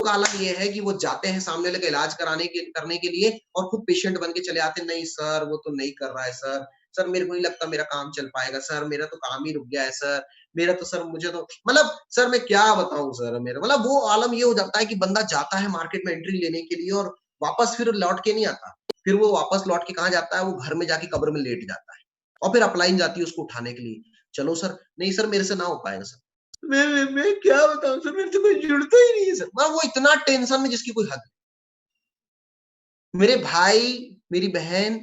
का आलम ये है कि वो जाते हैं सामने वाले का इलाज करने के लिए और खुद पेशेंट बन के चले आते हैं, नहीं सर वो तो नहीं कर रहा है सर, सर मेरे को नहीं लगता मेरा काम चल पाएगा सर, मेरा तो काम ही रुक गया है सर, मेरा तो सर मुझे तो मतलब सर मैं क्या बताऊँ सर मेरा मतलब वो आलम ये हो जाता है कि बंदा जाता है मार्केट में एंट्री लेने के लिए और वापस फिर लौट के नहीं आता। फिर वो वापस लौट के कहाँ जाता है, वो घर में जाके कब्र में लेट जाता है और फिर अपलाइन जाती है उसको उठाने के लिए। चलो सर, नहीं सर मेरे से ना हो पाएगा सर। मैं क्या बताऊँ सर, मेरे से कोई जुड़ता ही नहीं है सर। मतलब वो इतना टेंशन में जिसकी कोई हद नहीं। मेरे भाई, मेरी बहन,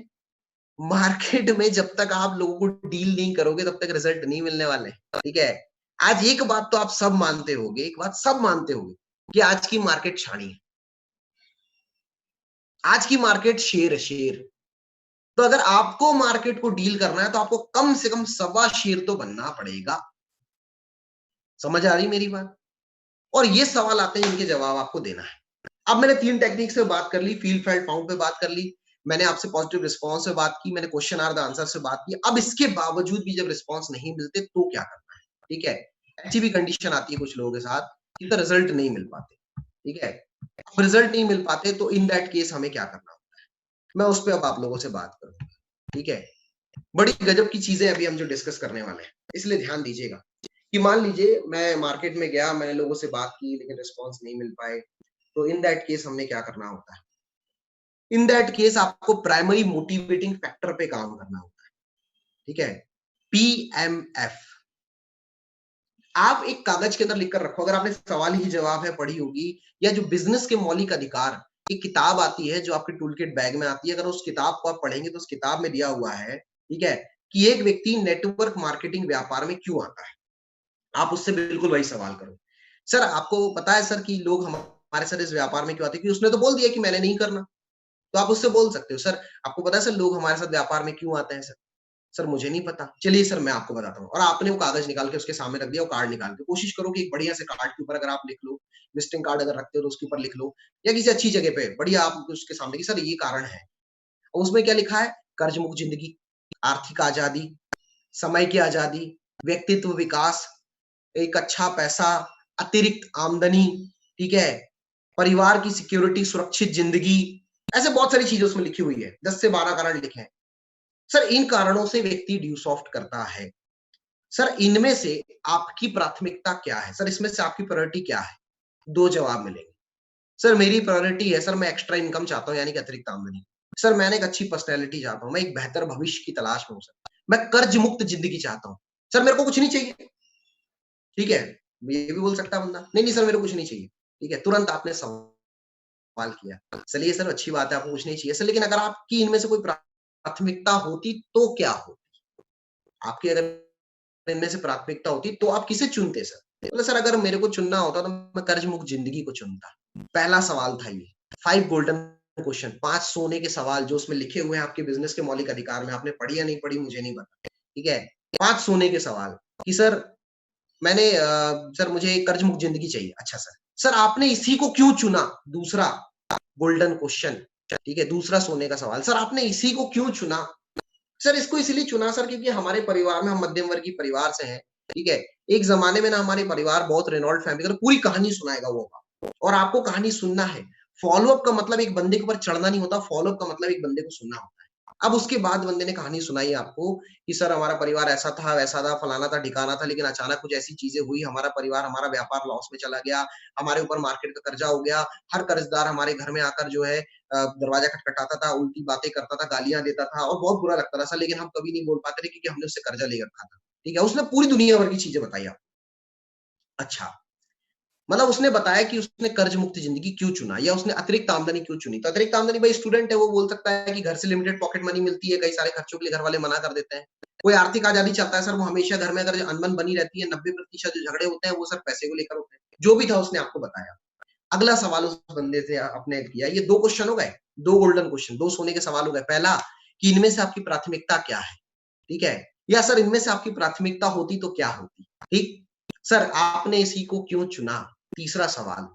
मार्केट में जब तक आप लोगों को डील नहीं करोगे तब तक रिजल्ट नहीं मिलने वाले, ठीक है? आज एक बात तो आप सब मानते होंगे, एक बात सब मानते होंगे कि आज की मार्केट छाड़ी है। आज की मार्केट शेर है, शेर। तो अगर आपको मार्केट को डील करना है तो आपको कम से कम सवा शेर तो बनना पड़ेगा। समझ आ रही मेरी बात? और ये सवाल आते हैं इनके जवाब आपको देना है। अब मैंने 3 टेक्निक से बात कर ली, फील फेल्ट फाउंड पे बात कर ली, मैंने आपसे पॉजिटिव रिस्पॉन्स पे बात की, मैंने क्वेश्चन आर द आंसर से बात की। अब इसके बावजूद भी जब रिस्पॉन्स नहीं मिलते तो क्या करना है? ठीक है? ऐसी भी कंडीशन आती है कुछ लोगों के साथ कि तो रिजल्ट नहीं मिल पाते, ठीक है? अब रिजल्ट नहीं मिल पाते तो इन दैट केस हमें क्या करना होता है? मैं उस पे अब आप लोगों से बात करूँगा, ठीक है? बड़ी गजब की चीज़ें अभी हम जो डिस्कस करने वाले हैं, इसलिए ध्यान दीजिएगा कि मान लीजिए मैं मार्केट में गया, मैंने लोगों से बात की लेकिन रिस्पॉन्स नहीं मिल पाए, तो इन दैट केस हमने क्या करना होता है? इन दैट केस आपको प्राइमरी मोटिवेटिंग फैक्टर पे काम करना होता है, ठीक है? पीएमएफ। आप एक कागज के अंदर लिख कर रखो, अगर आपने सवाल ही जवाब है पढ़ी होगी या जो बिजनेस के मौलिक अधिकार एक किताब आती है जो आपके टूल किट बैग में आती है, अगर उस किताब को आप पढ़ेंगे तो उस किताब में दिया हुआ है, ठीक है, कि एक व्यक्ति नेटवर्क मार्केटिंग व्यापार में क्यों आता है। आप उससे बिल्कुल वही सवाल करो। सर आपको पता है सर कि लोग हमारे साथ इस व्यापार में क्यों आते हैं? कि उसने तो बोल दिया कि मैंने नहीं करना। तो आप उससे बोल सकते हो, सर आपको पता है सर लोग हमारे साथ व्यापार में क्यों आते हैं सर? सर मुझे नहीं पता। चलिए सर मैं आपको बताता हूँ और आपने वो कागज़ निकाल के उसके सामने रख दिया, वो कार्ड निकाल के कोशिश करो कि एक बढ़िया से कार्ड के ऊपर अगर आप लिख लो, विज़िटिंग कार्ड अगर रखते हो तो उसके ऊपर लिख लो या किसी अच्छी जगह पे बढ़िया आप उसके सामने कि सर ये कारण है। और उसमें क्या लिखा है? कर्ज मुक्त ज़िंदगी, आर्थिक आज़ादी, समय की आज़ादी, व्यक्तित्व विकास, एक अच्छा पैसा, अतिरिक्त आमदनी, ठीक है? परिवार की सिक्योरिटी, सुरक्षित ज़िंदगी, ऐसे बहुत सारी चीज़ें उसमें लिखी हुई है। 10 से 12 कारण लिखे हैं। सर इन कारणों से व्यक्ति ड्यू सॉफ्ट करता है। सर इनमें से आपकी प्राथमिकता क्या है? सर इसमें से आपकी प्रायोरिटी क्या है? 2 जवाब मिलेंगे। सर मेरी प्रायोरिटी है सर मैं एक्स्ट्रा इनकम चाहता हूँ यानी कि अतिरिक्त आमदनी। सर मैंने एक अच्छी पर्सनैलिटी चाहता हूँ, मैं एक बेहतर भविष्य की तलाश में हूँ सर। मैं कर्ज मुक्त ज़िंदगी चाहता हूँ। सर मेरे को कुछ नहीं चाहिए, ठीक है? ये भी बोल सकता है बंदा, नहीं, नहीं सर मेरे को कुछ नहीं चाहिए, ठीक है? तुरंत आपने सवाल किया। चलिए सर अच्छी बात है आपको कुछ नहीं चाहिए सर लेकिन अगर आपकी इनमें से कोई प्राथमिकता होती तो क्या होती? आपकी अगर इनमें से प्राथमिकता होती तो आप किसे चुनते सर? बोले सर अगर मेरे को चुनना होता तो मैं कर्ज मुक्त ज़िंदगी को चुनता। पहला सवाल था ये। 5 गोल्डन क्वेश्चन 5 सोने के सवाल जो उसमें लिखे हुए हैं आपके बिज़नेस के मौलिक अधिकार में, आपने पढ़ी या नहीं पढ़ी मुझे नहीं पता। ठीक है? 5 सोने के सवाल कि सर मैंने सर मुझे कर्ज मुक्त ज़िंदगी चाहिए। अच्छा सर। सर आपने इसी को क्यों चुना? दूसरा गोल्डन क्वेश्चन, ठीक है? दूसरा सोने का सवाल, सर आपने इसी को क्यों चुना? सर इसको इसीलिए चुना सर क्योंकि हमारे परिवार में हम मध्यम वर्गीय परिवार से हैं, ठीक है? एक ज़माने में ना हमारे परिवार बहुत रेनॉल्ट फैमिली का पूरी कहानी सुनाएगा वो और आपको कहानी सुनना है। फ़ॉलो अप का मतलब एक बंदे के ऊपर चढ़ना नहीं होता, फ़ॉलो अप का मतलब एक बंदे को सुनना होता है। अब उसके बाद बंदे ने कहानी सुनाई आपको कि सर हमारा परिवार ऐसा था, वैसा था, फलाना था, ढिकाना था, लेकिन अचानक कुछ ऐसी चीज़ें हुई, हमारा परिवार, हमारा व्यापार लॉस में चला गया, हमारे ऊपर मार्केट का कर्जा हो गया, हर कर्ज़दार हमारे घर में आकर जो है दरवाज़ा खटखटाता था, उल्टी बातें करता था, गालियाँ देता था और बहुत बुरा लगता था सर लेकिन हम कभी नहीं बोल पाते थे क्योंकि हमने उससे कर्जा ले रखा था। ठीक है? उसने पूरी दुनिया भर की चीज़ें बताई आपको। अच्छा, मतलब उसने बताया कि उसने कर्ज मुक्त ज़िंदगी क्यों चुना या उसने अतिरिक्त आमदनी क्यों चुनी। तो अतिरिक्त आमदनी भाई स्टूडेंट है, वो बोल सकता है कि घर से लिमिटेड पॉकेट मनी मिलती है, कई सारे खर्चों के लिए घर वाले मना कर देते हैं। कोई आर्थिक आज़ादी चाहता है सर, वो हमेशा घर में अगर अनबन बनी रहती है, 90% जो झगड़े होते हैं, वो सर पैसे को लेकर होते हैं। जो भी था उसने आपको बताया। अगला सवाल उस बंदे से आपने किया, ये 2 क्वेश्चन हो गए, 2 गोल्डन क्वेश्चन, 2 सोने के सवाल हो गए। पहला कि इनमें से आपकी प्राथमिकता क्या है? ठीक है? या सर इनमें से आपकी प्राथमिकता होती तो क्या होती? ठीक? सर आपने इसी को क्यों चुना? तीसरा सवाल,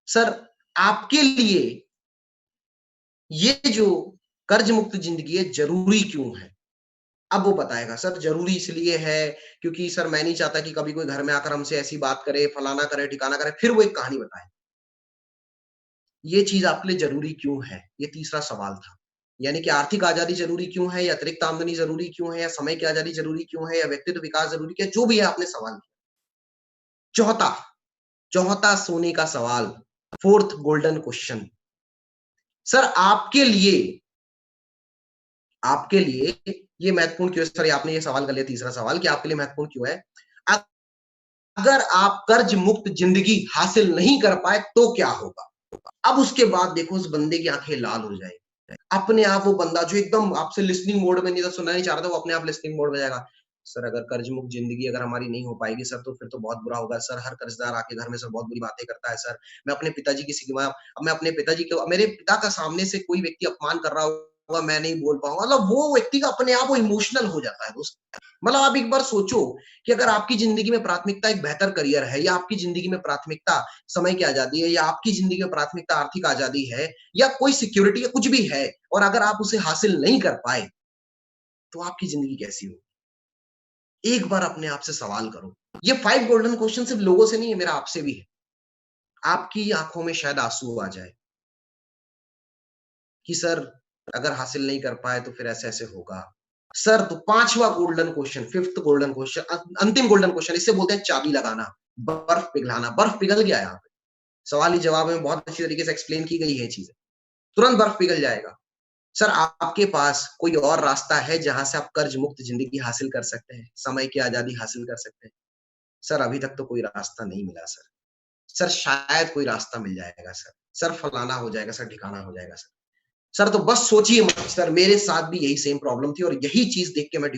सर आपके लिए ये जो कर्ज मुक्त ज़िंदगी है ज़रूरी क्यों है? अब वो बताएगा सर ज़रूरी इसलिए है क्योंकि सर मैं नहीं चाहता कि कभी कोई घर में आकर हमसे ऐसी बात करे, फलाना करे, ठिकाना करे, फिर वो एक कहानी बताए। ये चीज आपके लिए जरूरी क्यों है? ये तीसरा सवाल था। यानी कि आर्थिक आजादी जरूरी क्यों है, या अतिरिक्त आमदनी जरूरी क्यों है, या समय की आजादी जरूरी क्यों है, या व्यक्तित्व विकास जरूरी क्या है, जो भी है आपने सवाल किया। चौथा, चौथा सोने का सवाल, फोर्थ गोल्डन क्वेश्चन। सर आपके लिए ये महत्वपूर्ण क्यों है? सर आपने ये सवाल कर लिया, तीसरा सवाल कि आपके लिए महत्वपूर्ण क्यों है? अगर आप कर्ज मुक्त जिंदगी हासिल नहीं कर पाए तो क्या होगा? अब उसके बाद देखो उस बंदे की आंखें लाल हो जाएगी। अपने आप वो बंदा जो एकदम आपसे लिसनिंग मोड में नहीं था, सुनना नहीं चाह रहा था, वो अपने आप लिसनिंग मोड में जाएगा। सर अगर कर्ज मुक्त जिंदगी अगर हमारी नहीं हो पाएगी सर, तो फिर तो बहुत बुरा होगा सर। हर कर्जदार आके घर में सर बहुत बुरी बातें करता है सर। मैं अपने पिताजी की सिग्मा अब मैं अपने पिताजी को मेरे पिता का सामने से कोई व्यक्ति अपमान कर रहा होगा, मैं नहीं बोल पाऊँगा। मतलब वो व्यक्ति का अपने आप वो इमोशनल हो जाता है दोस्त। मतलब आप एक बार सोचो कि अगर आपकी ज़िंदगी में प्राथमिकता एक बेहतर करियर है, या आपकी ज़िंदगी में प्राथमिकता समय की आज़ादी है, या आपकी ज़िंदगी में प्राथमिकता आर्थिक आज़ादी है, या कोई सिक्योरिटी या कुछ भी है, और अगर आप उसे हासिल नहीं कर पाए, तो आपकी ज़िंदगी कैसी होगी? एक बार अपने आप से सवाल करो। ये 5 गोल्डन क्वेश्चन सिर्फ लोगों से नहीं है, मेरा आपसे भी है। आपकी आँखों में शायद आँसू आ जाए कि सर अगर हासिल नहीं कर पाए तो फिर ऐसे-ऐसे होगा। सर तो 5वां golden question, 5th golden question, अंतिम गोल्डन क्वेश्चन, इसे बोलते हैं चाबी लगाना, बर्फ पिघलाना। बर्फ पिघल गया यहाँ पे। सवाल ही जवाब में बहुत अच्छी तरीके से एक्सप्लेन की गई है चीज़ें। तुरंत बर्फ पिघल जाएगा। सर आपके पास कोई और रास्ता है जहाँ से आप कर्ज मुक्त ज़िंदगी हासिल कर सकते हैं, समय की आज़ादी हासिल कर सकते हैं? सर अभी तक तो कोई रास्ता नहीं मिला सर। सर शायद कोई रास्ता मिल जाएगा सर। सर फलाना हो जाएगा सर, ढिकाना हो जाएगा सर। सर तो बस सोचिए मत सर, मेरे साथ भी यही सेम प्रॉब्लम थी और यही चीज़ देख के मैं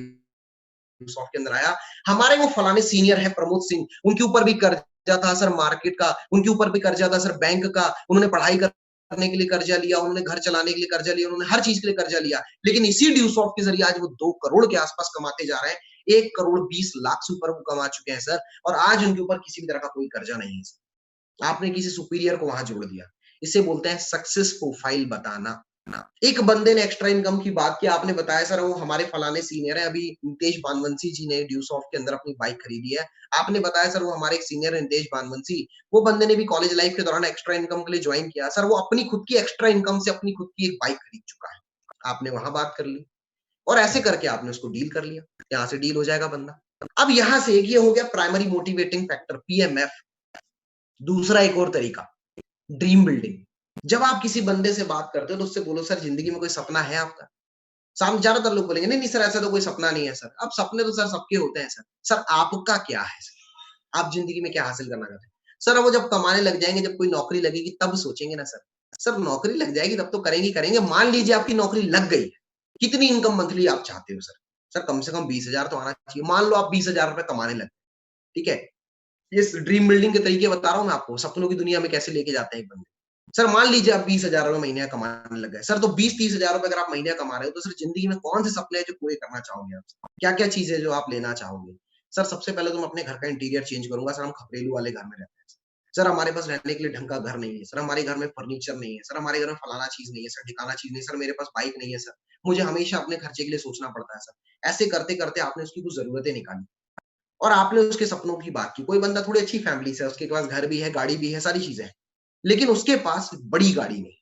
सॉफ्ट के अंदर आया। हमारे वो फलाने सीनियर है प्रमोद सिंह, उनके ऊपर भी कर्जा था सर मार्केट का, उनके ऊपर भी कर्जा था सर बैंक का, उन्होंने पढ़ाई करने के लिए कर्जा लिया, उन्होंने घर चलाने के लिए कर्जा लिया, उन्होंने हर चीज़ के लिए कर्जा लिया। लेकिन इसी ड्यू सॉफ्ट के ज़रिए आज वो 2 करोड़ के आस-पास कमाते जा रहे हैं। 1 करोड़ 20 लाख से ऊपर वो कमा चुके हैं सर, और आज उनके ऊपर किसी भी तरह का कोई कर्जा नहीं है सर। आपने किसी सुपीरियर को वहाँ जोड़ दिया। इसे बोलते हैं सक्सेस प्रोफाइल बताना। एक बंदे ने एक्स्ट्रा इनकम की बात की, आपने बताया सर वो हमारे फलाने सीनियर है, अभी नितेश बानवंशी जी ने ड्यूसॉफ्ट के अंदर अपनी बाइक खरीदी है। आपने बताया सर वो हमारे एक सीनियर है नितेश बानवंशी, वो बंदे ने भी कॉलेज लाइफ के दौरान एक्स्ट्रा इनकम के लिए जॉइन किया। सर वो अपनी खुद की एक्स्ट्रा इनकम से अपनी खुद की एक बाइक खरीद चुका है। आपने वहाँ बात कर ली और ऐसे करके आपने उसको डील कर लिया। यहाँ से डील हो जाएगा बंदा। अब यहाँ से एक ये हो गया प्राइमरी मोटिवेटिंग फैक्टर पीएमएफ। दूसरा एक और तरीका, ड्रीम बिल्डिंग। जब आप किसी बंदे से बात करते हो तो उससे बोलो सर ज़िंदगी में कोई सपना है आपका? साम ज़्यादातर लोग बोलेंगे, नहीं-नहीं सर ऐसा तो कोई सपना नहीं है सर। अब सपने तो सर सबके होते हैं सर। सर आपका क्या है सर? आप ज़िंदगी में क्या हासिल करना चाहते हैं? सर वो जब कमाने लग जाएँगे, जब कोई नौकरी लगेगी तब सोचेंगे ना सर। सर नौकरी लग जाएगी तब तो करेंगे ही करेंगे। मान लीजिए आपकी नौकरी लग गई है, कितनी इनकम मंथली आप चाहते हो सर? सर कम से कम 20,000 तो आना चाहिए। मान लो आप 20,000 रुपए कमाने लगे, ठीक है? इस ड्रीम बिल्डिंग के तरीके बता रहा हूँ मैं आपको, सपनों की दुनिया में कैसे लेके जाते हैं एक बंदे। सर मान लीजिए आप 20,000 रुपए महीने का कमाने लग गए। सर तो 20-30,000 रुपए अगर आप महीने का कमा रहे हो, तो सर ज़िंदगी में कौन से सपने हैं जो पूरे करना चाहोगे आप? क्या-क्या चीज़ें जो आप लेना चाहोगे? सर सबसे पहले तो मैं अपने घर का इंटीरियर चेंज करूँगा। सर हम खपरेलू वाले घर में रहते हैं। सर हमारे पास रहने के लिए ढंग का घर नहीं है। सर हमारे घर में फर्नीचर नहीं है। सर हमारे घर में फलाना चीज़ नहीं है। सर ठिकाना चीज़ नहीं है। सर मेरे पास बाइक नहीं है सर। मुझे हमेशा अपने खर्चे के लिए सोचना पड़ता है सर। ऐसे करते-करते आपने उसकी कुछ ज़रूरतें निकाली। और आपने उसके सपनों की बात की। कोई बंदा थोड़ी अच्छी फैमिली से है, उसके पास घर भी है, गाड़ी भी है, सारी चीज़ें हैं। लेकिन उसके पास बड़ी गाड़ी नहीं,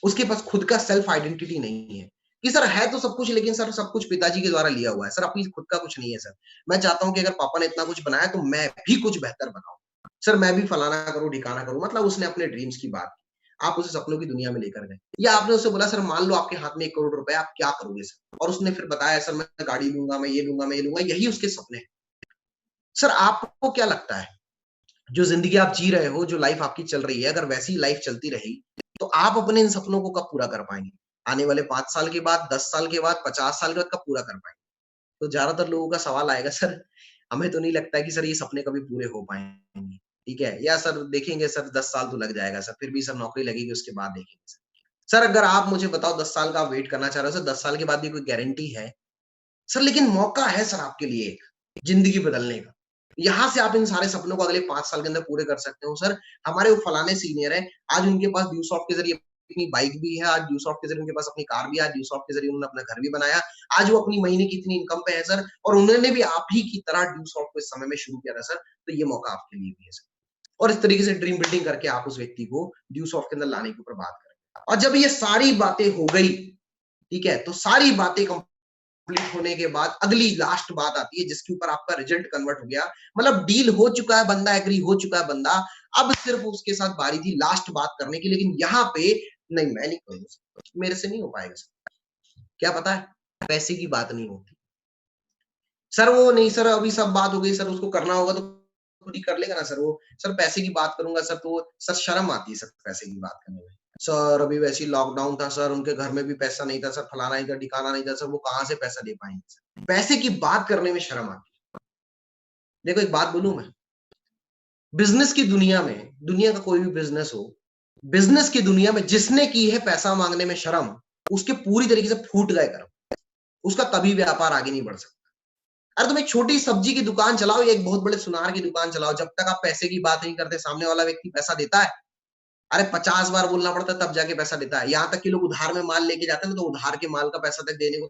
उसके पास खुद का सेल्फ आइडेंटिटी नहीं है, कि सर है तो सब कुछ लेकिन सर सब कुछ पिताजी के द्वारा लिया हुआ है। सर अपनी खुद का कुछ नहीं है सर। मैं चाहता हूँ कि अगर पापा ने इतना कुछ बनाया तो मैं भी कुछ बेहतर बनाऊँ। सर मैं भी फलाना करूँ, ढिकाना करूँ, मतलब उसने अपने ड्रीम्स की बात की। आप उसे सपनों की दुनिया में लेकर गए। या आपने उससे बोला सर मान लो आपके हाथ में 1 करोड़ रुपए है, आप क्या करोगे सर? और उसने फिर बताया सर मैं गाड़ी लूँगा, मैं ये लूँगा, मैं ये लूँगा, यही उसके सपने हैं। सर आपको क्या लगता है, जो ज़िंदगी आप जी रहे हो, जो लाइफ़ आपकी चल रही है, अगर वैसी ही लाइफ़ चलती रही, तो आप अपने इन सपनों को कब पूरा कर पाएँगे? आने वाले 5 साल के बाद, 10 साल के बाद, 50 साल के बाद कब पूरा कर पाएँगे? तो ज़्यादातर लोगों का सवाल आएगा सर, हमें तो नहीं लगता है कि सर ये सपने कभी पूरे हो पाएँगे, ठीक है? या सर देखेंगे सर 10 साल तो लग जाएगा सर, फिर भी सर नौकरी लगेगी उसके बाद देखेंगे सर। सर अगर आप मुझे बताओ 10 साल का आप वेट करना चाह रहे हो, सर 10 साल के बाद भी कोई गारंटी है? सर लेकिन मौका है सर आपके लिए एक, ज़िंदगी बदलने का। यहाँ से आप इन सारे सपनों को अगले 5 साल के अंदर पूरे कर सकते हो सर। हमारे वो फलाने सीनियर हैं, आज उनके पास ड्यूसॉफ्ट के ज़रिए अपनी बाइक भी है, आज ड्यूसॉफ्ट के ज़रिए उनके पास अपनी कार भी है, आज ड्यूसॉफ्ट के ज़रिए उन्होंने अपना घर भी बनाया। आज वो अपनी महीने की इतनी इनकम पे है सर, और उन्होंने भी आप ही की तरह ड्यूसॉफ्ट को इस समय में शुरू किया था सर, तो ये मौका आपके लिए भी है सर। और इस तरीके से ड्रीम बिल्डिंग करके आप उस व्यक्ति को ड्यूसॉफ्ट के अंदर लाने के ऊपर बात करें। और जब ये सारी बातें हो गई, ठीक है, तो सारी बातें कंप्लीट होने के बाद अगली लास्ट बात आती है जिसके ऊपर आपका रिजल्ट कन्वर्ट हो गया, मतलब डील हो चुका है, बंदा एग्री हो चुका है बंदा, अब सिर्फ उसके साथ बारी थी लास्ट बात करने की। लेकिन यहाँ पे नहीं, मैं नहीं करूंगा, मेरे से नहीं हो पाएगा सर। क्या पता है, पैसे की बात नहीं होती सर, वो नहीं सर, अभी सब बात हो गई सर, उसको करना होगा तो खुद ही कर लेगा ना सर। वो सर पैसे की बात करूंगा सर तो सर शर्म आती है सर पैसे की बात करने में। सर अभी वैसे ही लॉकडाउन था सर, उनके घर में भी पैसा नहीं था सर, फलाना नहीं था, ठिकाना नहीं था सर, वो कहाँ से पैसा दे पाएंगे सर। पैसे की बात करने में शर्म आती है। देखो एक बात बोलूं मैं, बिजनेस की दुनिया में, दुनिया का कोई भी बिजनेस हो, बिजनेस की दुनिया में जिसने की है पैसा मांगने में शर्म, उसके पूरी तरीके से फूट गए कर्म, उसका कभी व्यापार आगे नहीं बढ़ सकता। अरे तुम एक छोटी सब्जी की दुकान चलाओ या एक बहुत बड़े सुनार की दुकान चलाओ, जब तक आप पैसे की बात नहीं करते, सामने वाला व्यक्ति पैसा देता है, अरे 50 बार बोलना पड़ता है तब जाके पैसा देता है। यहाँ तक कि लोग उधार में माल लेके जाते हैं तो उधार के माल का पैसा तक देने को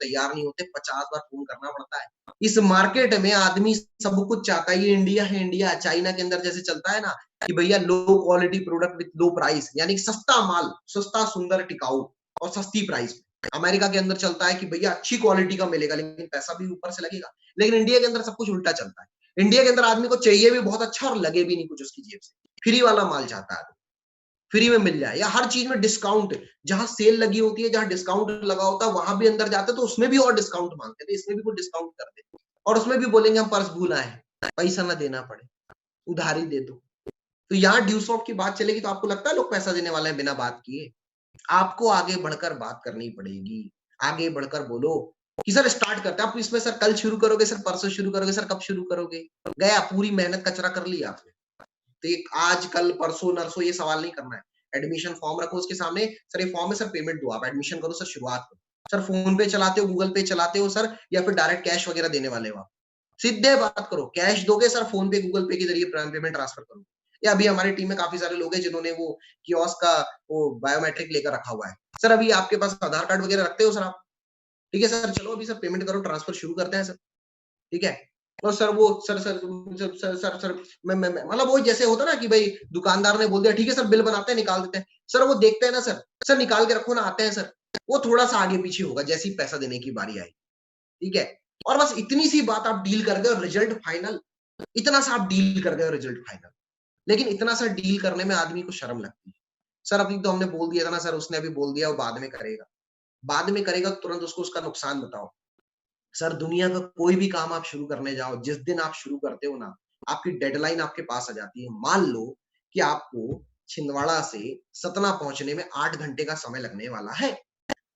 तैयार नहीं होते, 50 बार फोन करना पड़ता है। इस मार्केट में आदमी सब कुछ चाहता है, ये इंडिया है, इंडिया चाइना के अंदर जैसे चलता है ना कि भैया low quality product with low price, यानी सस्ता माल, सस्ता सुंदर टिकाऊ और सस्ती प्राइस। अमेरिका के अंदर चलता है कि भैया अच्छी क्वालिटी का मिलेगा लेकिन पैसा भी ऊपर से लगेगा। लेकिन इंडिया के अंदर सब कुछ उल्टा चलता है। इंडिया के अंदर आदमी को चाहिए भी बहुत अच्छा और लगे भी नहीं कुछ उसकी जेब से, फ्री वाला माल चाहता है, फ्री में मिल जाए, या हर चीज में डिस्काउंट, जहां सेल लगी होती है, जहां डिस्काउंट लगा होता है वहां भी अंदर जाते तो उसमें भी और डिस्काउंट मांगते थे, इसमें भी कुछ डिस्काउंट कर दे, और उसमें भी बोलेंगे हम पर्स भूल आए, पैसा ना देना पड़े, उधारी दे दो। तो यहाँ ड्यूसॉफ्ट की बात चलेगी तो आपको लगता है लोग पैसा देने वाले हैं बिना बात किए? आपको आगे बढ़कर बात करनी पड़ेगी, आगे बढ़कर बोलो कि सर स्टार्ट करते हैं। आप इसमें सर कल शुरू करोगे, सर परसों शुरू करोगे, सर कब शुरू करोगे? गया, पूरी मेहनत कचरा कर लिया आपने। तो एक आज कल परसों नरसों ये सवाल नहीं करना है। एडमिशन फॉर्म रखो उसके सामने, सर ये फॉर्म है सर, पेमेंट दो, आप एडमिशन करो सर, शुरुआत करो सर। फोन पे चलाते हो, गूगल पे चलाते हो सर, या फिर डायरेक्ट कैश वगैरह देने वाले हो आप? सीधे बात करो, कैश दोगे सर, फोन पे गूगल पे के जरिए पेमेंट ट्रांसफर करो। या अभी हमारी टीम में काफी सारे लोग हैं जिन्होंने वो कियोस्क का वो बायोमेट्रिक लेकर रखा हुआ है। सर अभी आपके पास आधार कार्ड वगैरह रखते हो सर आप? ठीक है सर, चलो अभी सर पेमेंट करो, ट्रांसफर शुरू करते हैं सर। ठीक है, और सर वो sir sir sir sir sir, sir मैं मतलब वो जैसे होता ना कि भाई दुकानदार ने बोल दिया ठीक है सर बिल बनाते हैं निकाल देते हैं, सर वो देखते हैं ना सर, सर निकाल के रखो ना, आते हैं सर, वो थोड़ा सा आगे पीछे होगा जैसे ही पैसा देने की बारी आई। ठीक है, और बस इतनी सी बात आप डील कर गए और रिजल्ट फाइनल, इतना सा आप डील कर गए और रिजल्ट फाइनल। लेकिन इतना सा डील करने में आदमी को शर्म लगती है। सर अभी तो हमने बोल दिया था ना सर, उसने अभी बोल दिया वो बाद में करेगा, बाद में करेगा तो तुरंत उसको उसका नुकसान बताओ। सर दुनिया का कोई भी काम आप शुरू करने जाओ, जिस दिन आप शुरू करते हो ना, आपकी डेडलाइन आपके पास आ जाती है। मान लो कि आपको छिंदवाड़ा से सतना पहुंचने में 8 घंटे का समय लगने वाला है।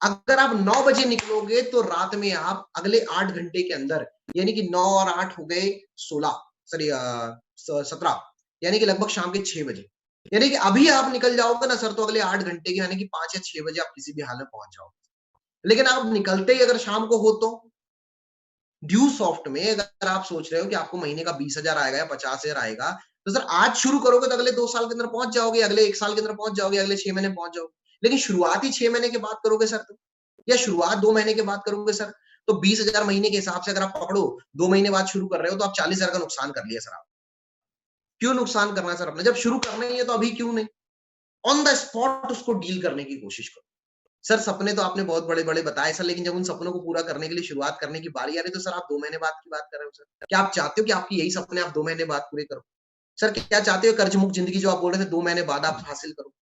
अगर आप 9 बजे निकलोगे तो रात में आप अगले 8 घंटे के अंदर, यानी कि 9 और 8 हो गए 16, सॉरी 17, यानी कि लगभग शाम के 6 बजे, यानी कि अभी आप निकल जाओगे ना सर तो अगले 8 घंटे के यानी कि 5 या 6 बजे आप किसी भी हाल में पहुंच जाओगे। लेकिन आप निकलते ही अगर शाम को हो तो ड्यू सॉफ्ट में अगर आप सोच रहे हो कि आपको महीने का 20,000 आएगा या 50,000 आएगा, तो सर आज शुरू करोगे तो अगले 2 साल के अंदर पहुंच जाओगे, अगले 1 साल के अंदर पहुंच जाओगे, अगले 6 महीने पहुंच जाओगे। लेकिन शुरुआत ही 6 महीने के बाद करोगे सर तो, या शुरुआत 2 महीने के बाद करोगे सर, तो 20,000 महीने के हिसाब से अगर आप पकड़ो, 2 महीने बाद शुरू कर रहे हो तो आप 40,000 का नुकसान कर लिया सर आप। क्यों नुकसान करना है सर अपने? जब शुरू करना ही है तो अभी क्यों नहीं? ऑन द स्पॉट उसको डील करने की कोशिश करो। सर सपने तो आपने बहुत बड़े-बड़े बताए सर, लेकिन जब उन सपनों को पूरा करने के लिए शुरुआत करने की बारी आ रही है, तो सर आप 2 महीने बाद की बात कर रहे हो सर। क्या आप चाहते हो कि आपकी यही सपने आप 2 महीने बाद पूरे करो? सर क्या चाहते हो कर्ज मुक्त ज़िंदगी जो आप बोल रहे थे 2 महीने बाद आप हासिल करो?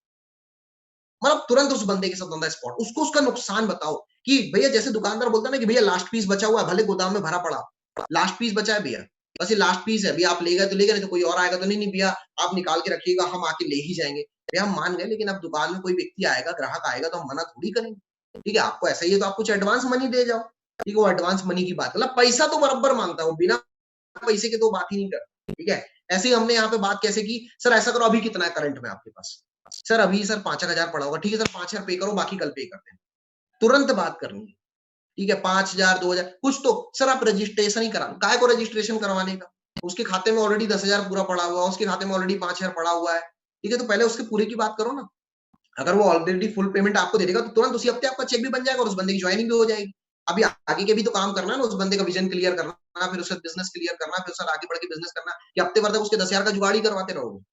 मतलब तुरंत उस बंदे के साथ ऑन द स्पॉट उसको उसका नुकसान बताओ कि भैया, जैसे दुकानदार बोलता है ना कि भैया लास्ट पीस बचा हुआ है, भले गोदाम में भरा पड़ा, लास्ट पीस बचा है भैया, बस ये लास्ट पीस है, भैया आप ले गए तो ले गए, नहीं तो कोई और आएगा तो नहीं, नहीं भैया आप निकाल के रखिएगा, हम आके ले ही जाएँगे। भैया हम मान गए, लेकिन अब दुकान में कोई व्यक्ति आएगा, ग्राहक आएगा तो हम मना थोड़ी करेंगे। ठीक है, आपको ऐसा ही है तो आप कुछ एडवांस मनी दे जाओ। ठीक है, वो एडवांस मनी की बात, मतलब पैसा तो बराबर माँगता है वो, बिना पैसे के तो बात ही नहीं करता। ठीक है, ऐसे ही हमने यहाँ पे बात कैसे की, सर ऐसा करो अभी कितना है करंट में आपके पास? सर अभी सर 5,000 पड़ा होगा, ठीक है सर 5,000 पे करो, बाकी कल पे करते हैं। तुरंत बात करनी है। ठीक है, 5,000 2,000 कुछ तो सर आप रजिस्ट्रेशन ही करा, काहे को रजिस्ट्रेशन करवाने का? उसके खाते में ऑलरेडी 10,000 पूरा पड़ा हुआ है, उसके खाते में ऑलरेडी 5,000 पड़ा हुआ है। ठीक है, तो पहले उसके पूरे की बात करो ना। अगर वो ऑलरेडी फुल पेमेंट आपको दे देगा तो तुरंत उसी हफ्ते आपका चेक भी बन जाएगा और उस बंदे की ज्वाइनिंग भी हो जाएगी। अभी आगे के भी तो काम करना है ना, उस बंदे का विजन क्लियर करना करना, फिर उससे बिज़नेस क्लियर करना, फिर उससे आगे बढ़ के बिज़नेस करना, कि हफ्ते भर तक उसके 10,000 का जुगाड़ ही करवाते रहोगे।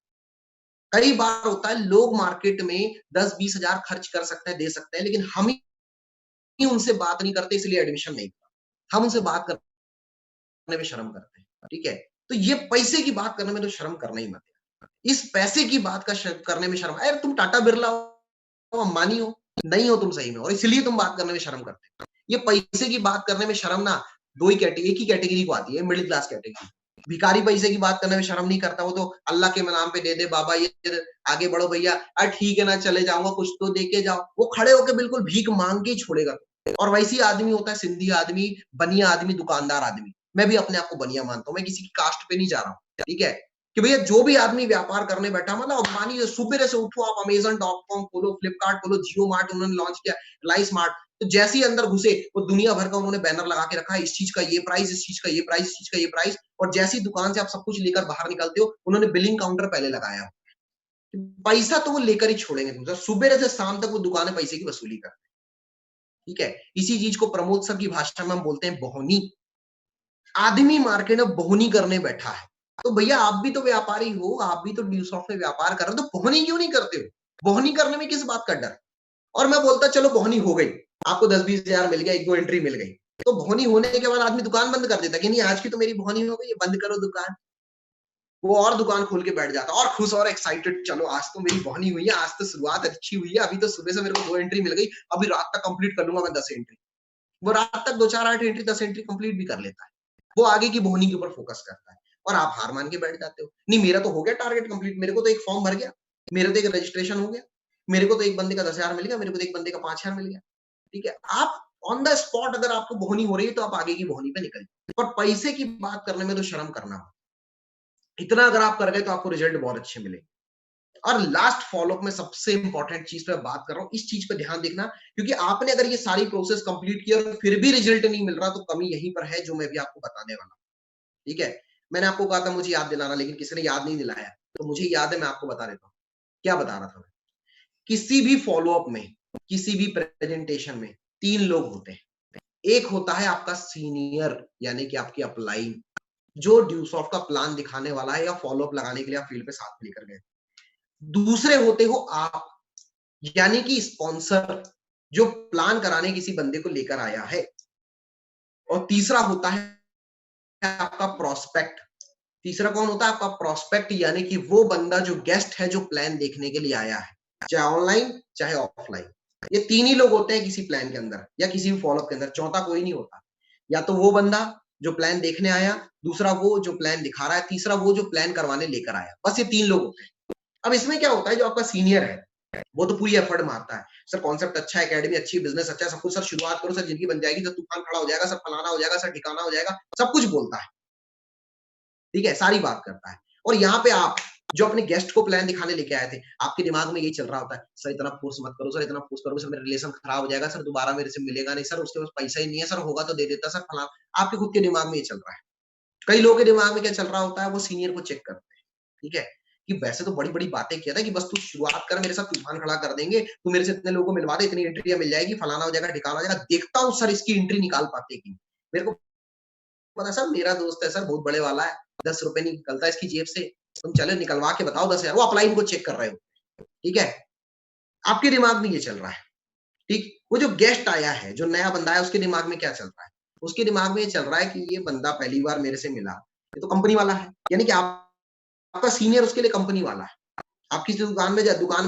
कई बार होता है लोग मार्केट में 10-20 हज़ार खर्च कर सकते हैं, दे सकते हैं, लेकिन हम ही उनसे बात नहीं करते इसलिए एडमिशन नहीं होता। हम उनसे बात करने में शर्म करते हैं, ठीक है? तो ये पैसे की बात करने में तो शर्म करना ही मत है। इस पैसे की बात का करने में शर्म, अरे तुम टाटा बिरला हो, अंबानी हो, नहीं हो तुम सही में, और इसलिए तुम बात करने में शर्म करते हो। ये पैसे की बात करने में शर्म ना 2 ही एक ही कैटेगरी को आती है, मिडिल क्लास कैटेगरी। भिखारी पैसे की बात करने में शर्म नहीं करता, वो तो अल्लाह के नाम पे दे दे बाबा, ये आगे बढ़ो भैया, ठीक है ना चले जाऊँगा, कुछ तो दे के जाओ। वो खड़े होके बिल्कुल भीख माँग के ही छोड़ेगा। और वैसे ही आदमी होता है सिंधी आदमी, बनिया आदमी, दुकानदार आदमी। मैं भी अपने आप को बनिया मानता हूँ, मैं किसी की कास्ट पे नहीं जा रहा हूँ, ठीक है? कि भैया जो भी आदमी व्यापार करने बैठा, मतलब अंबानी, सुबह से उठो आप अमेज़न.com खोलो, फ्लिपकार्ट खोलो, जियो मार्ट उन्होंने लॉन्च किया, रिलायंस मार्ट, तो जैसे ही अंदर घुसे, वो दुनिया भर का उन्होंने बैनर लगा के रखा है, इस चीज़ का ये प्राइस, इस चीज़ का ये प्राइस, इस चीज़ का ये प्राइस, और जैसी दुकान से आप सब कुछ लेकर बाहर निकलते हो, उन्होंने बिलिंग काउंटर पहले लगाया। पैसा तो वो लेकर ही छोड़ेंगे तुमसे, सुबह से शाम तक वो दुकानें पैसे की वसूली करते हैं, ठीक है? इसी चीज़ को प्रमोद सर की भाषा में हम बोलते हैं बोहनी। आदमी मार्केट में बोहनी करने बैठा है। तो भैया आप भी तो व्यापारी हो, आप भी तो ड्यूसॉफ्ट में व्यापार कर रहे हो, तो बोहनी क्यों नहीं करते हो? बोहनी करने में किस बात का डर? और मैं बोलता चलो बोहनी हो गई, आपको 10-20 हज़ार मिल गया, 1-2 एंट्री मिल गई। तो बोहनी होने के बाद आदमी दुकान बंद कर देता कि नहीं आज की तो मेरी बोहनी हो गई है, बंद करो दुकान। वो और दुकान खोल के बैठ जाता और खुश और एक्साइटेड, चलो आज तो मेरी बोहनी हुई है, आज तो शुरुआत अच्छी हुई है, अभी तो सुबह से मेरे को 2 एंट्री मिल गई, अभी रात तक कंप्लीट कर लूँगा मैं 10 एंट्री। वो रात तक 2-4 8 एंट्री 10 एंट्री कंप्लीट भी कर लेता है। वो आगे की बोहनी के ऊपर फोकस करता है और आप हार मान के बैठ जाते हो। नहीं मेरा तो हो गया टारगेट कंप्लीट, मेरे को तो एक फॉर्म भर गया, मेरे तो एक रजिस्ट्रेशन हो गया, मेरे को तो एक बंदे का 10,000 मिल गया, मेरे को तो एक बंदे का 5,000 मिल गया। ठीक है? आप ऑन द स्पॉट अगर आपको बोहनी हो रही है तो आप आगे की बोहनी पे निकल जाओ। पर पैसे की बात करने में तो शर्म करना मत। इतना अगर आप कर गए तो आपको रिजल्ट बहुत अच्छे मिलेंगे। और लास्ट फॉलोअप में सबसे इंपॉर्टेंट चीज पे बात कर रहा हूं, इस चीज पे ध्यान देखना, क्योंकि आपने अगर ये सारी प्रोसेस कंप्लीट की और फिर भी रिजल्ट नहीं मिल रहा तो कमी यहीं पर है जो मैं भी आपको बताने वाला हूं। ठीक है? मैंने आपको कहा था मुझे याद दिलाना, लेकिन किसी ने याद नहीं दिलाया, तो मुझे याद है, मैं आपको बता देता हूँ। क्या बता रहा था मैं? किसी भी फॉलोअप में, किसी भी प्रेजेंटेशन में 3 लोग होते हैं। एक होता है आपका सीनियर, यानी कि आपकी अपलाइन, जो ड्यूसॉफ्ट का प्लान दिखाने वाला है या फॉलोअप लगाने के लिए आप फील्ड पे साथ लेकर गए। दूसरे होते हो आप, यानी कि स्पॉन्सर, जो प्लान कराने किसी बंदे को लेकर आया है। और तीसरा होता है आपका प्रोस्पेक्ट। तीसरा कौन होता है? आपका प्रोस्पेक्ट, यानी कि वो बंदा जो गेस्ट है, जो प्लान देखने के लिए आया है, चाहे ऑनलाइन चाहे ऑफलाइन। ये 3 ही लोग होते हैं किसी प्लान के अंदर या किसी भी फॉलोअप के अंदर, चौथा कोई नहीं होता। या तो वो बंदा जो प्लान देखने आया, दूसरा वो जो प्लान दिखा रहा है, तीसरा वो जो प्लान करवाने लेकर आया। बस ये 3 लोग होते हैं। अब इसमें क्या होता है, जो आपका सीनियर है वो तो पूरी एफर्ट मारता है, सर कॉन्सेप्ट अच्छा है, एकेडमी अच्छी, बिजनेस अच्छा है, सब कुछ सर, शुरुआत करो सर, जिंदगी बन जाएगी सर, तूफान खड़ा हो जाएगा सर, फलाना हो जाएगा सर, ठिकाना हो जाएगा, सब कुछ बोलता है, ठीक है, सारी बात करता है। और यहाँ पे आप जो अपने गेस्ट को प्लान दिखाने लेके आए थे, आपके दिमाग में यही चल रहा होता है, सर इतना फोर्स मत करो सर, इतना फोर्स करोगे सर मेरा रिलेशन खराब हो जाएगा सर, दोबारा मेरे से मिलेगा नहीं सर, उसके पास पैसा ही नहीं है सर, होगा तो दे देता सर, फलाना। आपके खुद के दिमाग में ये चल रहा है। कई लोगों के दिमाग में क्या चल रहा होता है, वो सीनियर को चेक करते हैं, ठीक है, कि वैसे तो बड़ी-बड़ी बातें किया था कि बस तू शुरुआत कर, मेरे साथ तूफान खड़ा कर देंगे, तू मेरे से इतने लोगों को मिलवा दे, इतनी एंट्रियाँ मिल जाएगी, फलाना हो जाएगा, ठिकाना हो जाएगा। देखता हूँ सर इसकी एंट्री निकाल पाते कि नहीं। मेरे को पता है सर, मेरा दोस्त है सर, बहुत बड़े वाला है, ₹10 नहीं निकलता है इसकी जेब से, तुम चलो निकलवा के बताओ 10,000। वो अपलाइन को चेक कर रहे हो, ठीक है? आपके दिमाग में ये चल रहा है, ठीक? वो जो गेस्ट आया है, जो नया बंदा है, उसके दिमाग में क्या चल रहा है? उसके दिमाग में ये चल रहा है कि ये बंदा पहली बार मेरे से मिला, ये तो कंपनी वाला है, यानी कि आपका सीनियर उसके लिए कंपनी वाला है। आप किसी दुकान में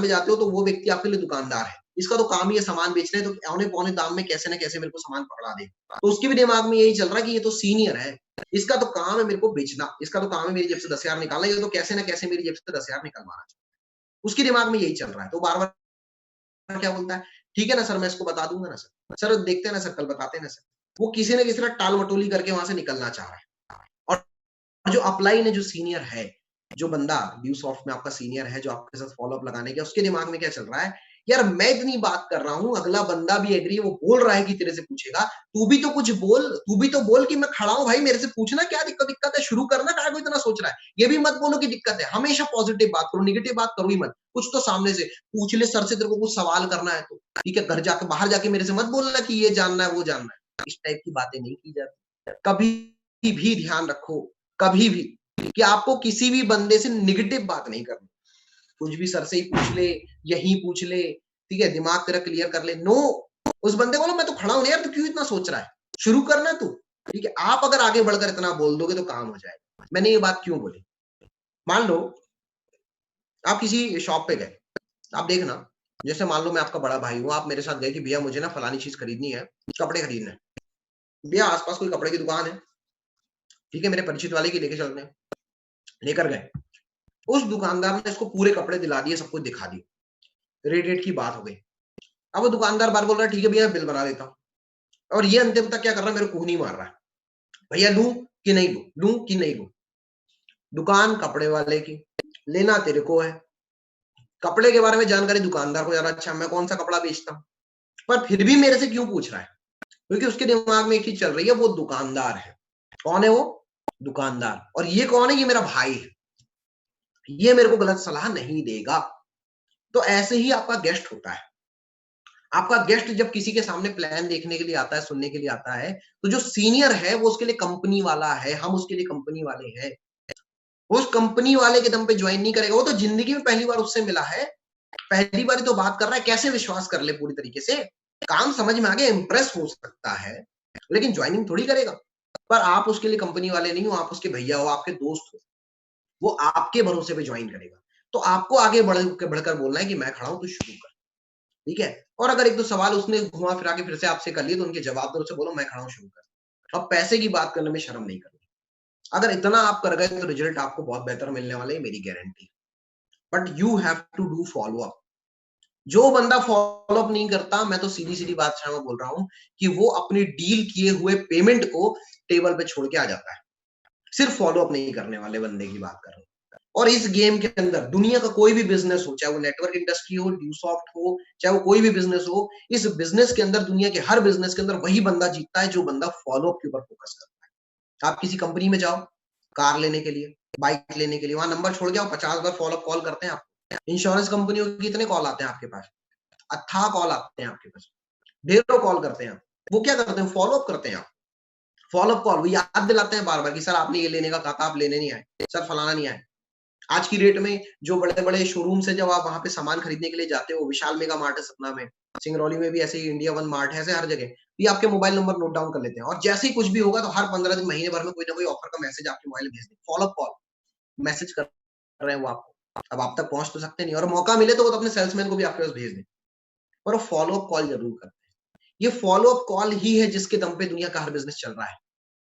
जाते हो तो वो व्यक्ति आपके लिए दुकानदार है। इसका तो काम ही है सामान बेचना है, तो औने-पौने दाम में कैसे न कैसे मेरे को सामान पकड़ा दे। तो उसके भी दिमाग में यही चल रहा है कि ये तो सीनियर है, इसका तो काम है मेरे को बेचना, इसका तो काम है मेरी जेब से 10,000 निकालना, ये तो कैसे न कैसे मेरी जेब से 10,000 निकलवाना चाहता है। उसके दिमाग में यही चल रहा है, तो बार-बार क्या बोलता है, ठीक है ना सर, मैं इसको बता दूँगा ना सर। सर देखते हैं ना सर, कल बताते हैं ना सर। वो किसी न किसी तरह टाल-मटोली करके वहाँ से निकलना चाह रहा है। और जो अपलाइन है, जो सीनियर है, जो बंदा ड्यूसॉफ्ट में आपका सीनियर है, जो आपके साथ फ़ॉलो-अप लगाने गया, उसके दिमाग में क्या चल रहा है, यार मैं इतनी बात कर रहा हूँ, अगला बंदा भी एग्री है, वो बोल रहा है कि तेरे से पूछेगा, तू भी तो कुछ बोल, तू भी तो बोल कि मैं खड़ा हूँ भाई, मेरे से पूछना, क्या दिक्कत है, शुरू करना, काहे को इतना सोच रहा है? ये भी मत बोलो कि दिक्कत है, हमेशा पॉजिटिव बात करो, नेगेटिव बात करो ही मत। कुछ तो सामने से पूछ ले सर से, तेरे को कुछ सवाल करना है तो, ठीक है? घर जाके बाहर जाके मेरे से मत बोलना कि ये जानना है, वो जानना है। इस टाइप की बातें नहीं की जाती। कभी भी ध्यान रखो, कभी भी, कि आपको किसी भी बंदे से नेगेटिव बात नहीं करनी। कुछ भी सर से ही पूछ ले, यही पूछ ले, ठीक है, दिमाग तेरा क्लियर कर ले, नो। उस बंदे को बोलो मैं तो खड़ा हूं यार, तू क्यों इतना सोच रहा है, शुरू करना तू, ठीक है। आप अगर आगे बढ़कर इतना बोल दोगे तो काम हो जाएगा। मैंने ये बात क्यों बोली, मान लो आप किसी शॉप पे गए, आप देखना, जैसे मान लो मैं आपका बड़ा भाई हूँ, आप मेरे साथ गए कि भैया मुझे ना फलानी चीज खरीदनी है, कपड़े खरीदने हैं। भैया आसपास कोई कपड़े की दुकान है, ठीक है, मेरे परिचित वाले की लेके चलते हैं, लेकर गए। उस दुकानदार ने इसको पूरे कपड़े दिला दिए, सब कुछ दिखा दिए, रेट की बात हो गई। अब वो दुकानदार बार बोल रहा है ठीक है भैया बिल बना देता हूँ, और ये अंतिम तक क्या कर रहा है, मेरे को नहीं मार रहा है, भैया लूं कि नहीं लूं, लूं कि नहीं लूं। दुकान कपड़े वाले की, लेना तेरे को है, कपड़े के बारे में जानकारी दुकानदार को ज्यादा, अच्छा मैं कौन सा कपड़ा बेचता हूँ, पर फिर भी मेरे से क्यों पूछ रहा है, क्योंकि उसके दिमाग में एक चीज चल रही है, वो दुकानदार है। कौन है वो, दुकानदार। और ये कौन है, ये मेरा भाई है, ये मेरे को गलत सलाह नहीं देगा। तो ऐसे ही आपका गेस्ट होता है। आपका गेस्ट जब किसी के सामने प्लान देखने के लिए आता है, सुनने के लिए आता है, तो जो सीनियर है वो उसके लिए कंपनी वाला है, हम उसके लिए कंपनी वाले हैं। वो उस कंपनी वाले के दम पे ज्वाइन नहीं करेगा, वो तो जिंदगी में पहली बार उससे मिला है, पहली बार तो बात कर रहा है, कैसे विश्वास कर ले पूरी तरीके से, काम समझ में आ गया, इंप्रेस हो सकता है, लेकिन ज्वाइनिंग थोड़ी करेगा। पर आप उसके लिए कंपनी वाले नहीं हो, आप उसके भैया हो, आपके दोस्त हो, वो आपके भरोसे पे ज्वाइन करेगा। तो आपको आगे बढ़कर बोलना है कि मैं खड़ा हूं, तू शुरू कर, ठीक है। और अगर एक दो सवाल उसने घुमा फिरा के फिर से आपसे कर लिए, तो उनके जवाब दो, उसे बोलो मैं खड़ा हूं, शुरू कर। अब पैसे की बात करने में शर्म नहीं करनी। अगर इतना आप कर गए तो रिजल्ट आपको बहुत बेहतर मिलने वाले हैं, मेरी guarantee. But you have to do follow up. जो बंदा फॉलो अप नहीं करता, मैं तो सीधी सीधी बात में बोल रहा हूं कि वो अपनी डील किए हुए पेमेंट को टेबल पे छोड़ के आ जाता है। सिर्फ फॉलो अप नहीं करने वाले बंदे की बात कर रहा हूं। और इस गेम के अंदर दुनिया का कोई भी बिजनेस हो, चाहे वो नेटवर्क इंडस्ट्री हो, ड्यूसॉफ्ट हो, चाहे वो कोई भी बिजनेस हो, इस बिजनेस के अंदर, दुनिया के हर बिजनेस के अंदर वही बंदा जीतता है जो बंदा फॉलो अप के ऊपर फोकस करता है। आप किसी कंपनी में जाओ, कार लेने के लिए, बाइक लेने के लिए, वहां नंबर छोड़ के आओ, 50 बार फॉलो अप कॉल करते हैं आप। इंश्योरेंस कंपनियों के कितने कॉल आते हैं आपके पास, अथाह कॉल आते हैं आपके पास, ढेरों कॉल करते हैं। वो क्या करते हैं, फॉलो अप करते हैं। आप फॉलो अप कॉल, वो याद दिलाते हैं बार बार कि सर आपने ये लेने का कहा था, आप लेने नहीं आए, सर फलाना नहीं आए। आज की डेट में जो बड़े-बड़े शोरूम से जब आप वहाँ पे सामान खरीदने के लिए जाते हो, विशाल मेगा मार्ट है सतना में, सिंगरौली में भी ऐसे ही इंडिया वन मार्ट है, ऐसे हर जगह। ये आपके मोबाइल नंबर नोट डाउन कर लेते हैं, और जैसे ही कुछ भी होगा तो हर 15 दिन, महीने भर में कोई ना कोई ऑफर का मैसेज आपके मोबाइल में भेज देंगे। फॉलो अप कॉल, मैसेज कर रहे हैं वो आपको। अब आप तक पहुँच तो सकते नहीं, और मौका मिले तो वो तो अपने सेल्समैन को भी आपके पास भेज दें, पर वो फॉलो अप कॉल जरूर करते हैं। ये फॉलो अप कॉल ही है जिसके दम पे दुनिया का हर बिज़नेस चल रहा है।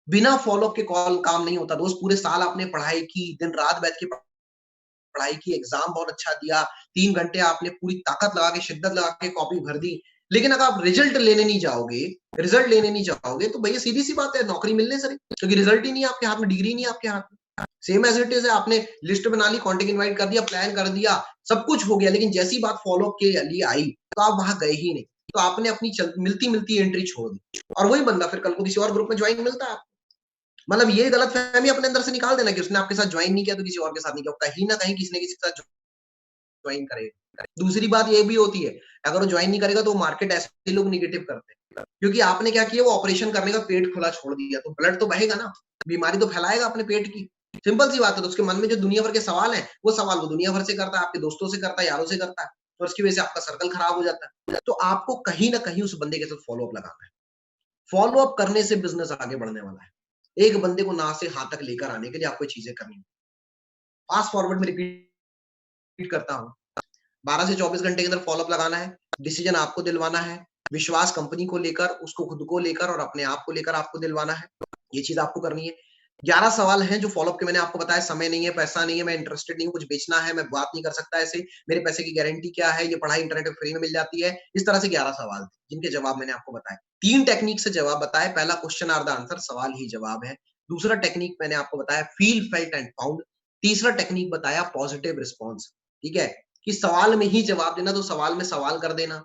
बिना फॉलो अप के कॉल काम नहीं होता दोस्त। पूरे साल आपने पढ़ाई की, दिन-रात बैठ के पढ़ाई की, एग्ज़ाम बहुत अच्छा दिया, 3 घंटे आपने पूरी ताकत लगा के, शिद्दत लगा के कॉपी भर दी। लेकिन अगर आप रिज़ल्ट लेने नहीं जाओगे, तो भैया सीधी-सी बात है, नौकरी मिलने से नहीं, क्योंकि रिज़ल्ट ही नहीं है आपके हाथ में, डिग्री नहीं है आपके हाथ में। सेम एज़ इट इज़ है, आपने लिस्ट बना ली, कॉन्टैक्ट इनवाइट कर दिया, प्लान कर दिया, सब कुछ हो गया, लेकिन जैसी बात फॉलो अप के लिए आई, तो आप वहाँ गए ही नहीं। तो आपने अपनी मिलती-मिलती एंट्री छोड़ दी, और वही बंदा फिर कल को किसी और ग्रुप में जॉइन मिलता है। मतलब ये गलतफ़हमी अपने अंदर से निकाल देना कि उसने आपके साथ जॉइन नहीं किया तो किसी और के साथ नहीं किया। कहीं न कहीं किसी न किसी के साथ जॉइन करेगा। दूसरी बात ये भी होती है, अगर वो जॉइन नहीं करेगा तो मार्केट ऐसे लोग नेगेटिव करते हैं। क्योंकि आपने क्या किया, वो ऑपरेशन करने का पेट खुला छोड़ दिया, तो ब्लड तो बहेगा ना, बीमारी तो फैलाएगा अपने पेट की। सिंपल सी बात है, तो उसके मन में जो दुनिया भर के सवाल हैं, वो सवाल वो दुनिया भर से करता है, आपके दोस्तों से करता है, यारों से करता है, और उसकी वजह से आपका सर्कल खराब हो जाता है। तो आपको कहीं न कहीं उस बंदे के साथ फ़ॉलो अप लगाना है। फ़ॉलो अप करने से बिज़नेस आगे बढ़ने वाला है। एक बंदे को ना से हाँ तक लेकर आने के लिए आपको ये चीज़ें करनी है। फास्ट फॉरवर्ड में रिपीट करता हूँ। 12 से 24 घंटे के अंदर फ़ॉलो अप लगाना है, डिसीज़न आपको दिलवाना है, विश्वास कंपनी को लेकर, उसको खुद को लेकर और अपने आप को लेकर आपको दिलवाना है। ये चीज़ आपको करनी है। 11 सवाल हैं जो फ़ॉलो अप के मैंने आपको बताया, समय नहीं है, पैसा नहीं है, मैं इंटरेस्टेड नहीं हूँ, कुछ बेचना है, मैं बात नहीं कर सकता ऐसे, मेरे पैसे की गारंटी क्या है, ये पढ़ाई इंटरनेट पे फ्री में मिल जाती है। इस तरह से 11 सवाल थे, जिनके जवाब मैंने आपको बताए। 3 टेक्नीक से जवाब बताए, पहला क्वेश्चन आर द आंसर, सवाल ही जवाब है। दूसरा टेक्नीक मैंने आपको बताया फ़ील, फेल्ट एंड फाउंड। तीसरा टेक्नीक बताया पॉजिटिव रिस्पॉन्स, ठीक है? कि सवाल में ही जवाब देना, तो सवाल में सवाल कर देना,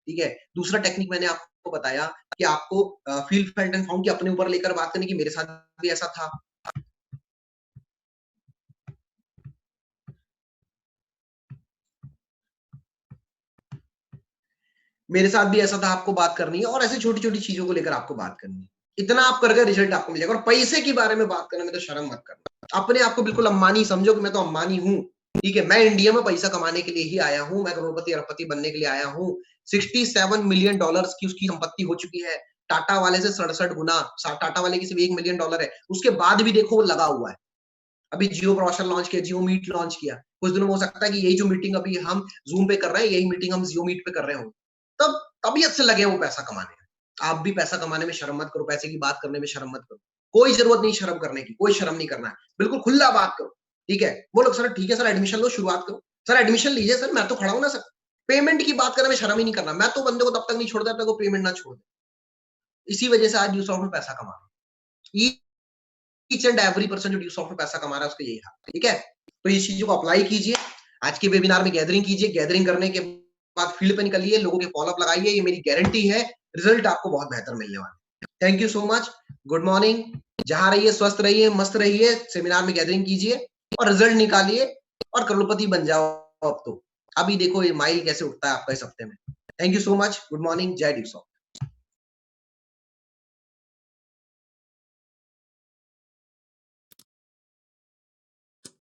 ठीक है? दूसरा टेक्निक मैंने आपको बताया कि आपको फ़ील, फेल्ट एंड फाउंड कि अपने ऊपर लेकर बात करनी कि मेरे साथ भी ऐसा था। मेरे साथ भी ऐसा था, आपको बात करनी है, और ऐसे छोटी-छोटी चीज़ों को लेकर आपको बात करनी है। इतना आप करके रिजल्ट आपको मिलेगा। और पैसे के बारे में बात करने में तो शर्म मत करना। अपने आप को बिल्कुल अंबानी समझो कि मैं तो अंबानी हूँ, ठीक है, मैं इंडिया में पैसा कमाने के लिए ही आया हूँ, मैं करोड़पति अरबपति बनने के लिए आया हूँ। 67 मिलियन डॉलर्स की उसकी संपत्ति हो चुकी है, टाटा वाले से 67 गुना। टाटा वाले की सिर्फ 1 मिलियन डॉलर है, उसके बाद भी देखो वो लगा हुआ है। अभी जियो ब्रोशर लॉन्च किया, जियो मीट लॉन्च किया, कुछ दिनों में हो सकता है कि यही जो मीटिंग अभी हम जूम पे कर रहे हैं, यही मीटिंग हम जियो मीट पे कर रहे हो। तब तबीयत से लगे वो पैसा कमाने। आप भी पैसा कमाने में शर्म मत करो, पैसे की बात करने में शर्म मत करो। कोई जरूरत नहीं शर्म करने की, कोई शर्म नहीं करना है, बिल्कुल खुला बात करो, ठीक है। बोलो सर ठीक है सर, एडमिशन लो, शुरुआत करो सर, एडमिशन लीजिए सर, मैं तो खड़ा हूं ना सर। पेमेंट की बात करने में शर्म ही नहीं करना। मैं तो बंदे को तब तक नहीं छोड़ता जब तक वो पेमेंट ना छोड़ दे। इसी वजह से आज न्यूज़ में पैसा कमा रहे हैं। ईच एंड एवरी पर्सन जो ड्यूसॉफ्ट में पैसा कमा रहा है उसका यही हाल, ठीक है। तो इस चीजों को अप्लाई कीजिए, आज के वेबिनार में गैदरिंग कीजिए, गैदरिंग करने के बाद फील्ड पे निकलिए, लोगों के फॉलोअप लगाइए, ये मेरी गारंटी है, रिजल्ट आपको बहुत बेहतर मिलने वाला है। Thank you so much, good morning. जहां रहिए स्वस्थ रहिए, मस्त रहिए, सेमिनार में गैदरिंग कीजिए और रिजल्ट निकालिए और करोड़पति बन जाओ। अब तो अभी देखो ये माइल कैसे उठता है आपका इस हफ्ते में। Thank you so much, good morning, जय ड्यूसॉफ्ट।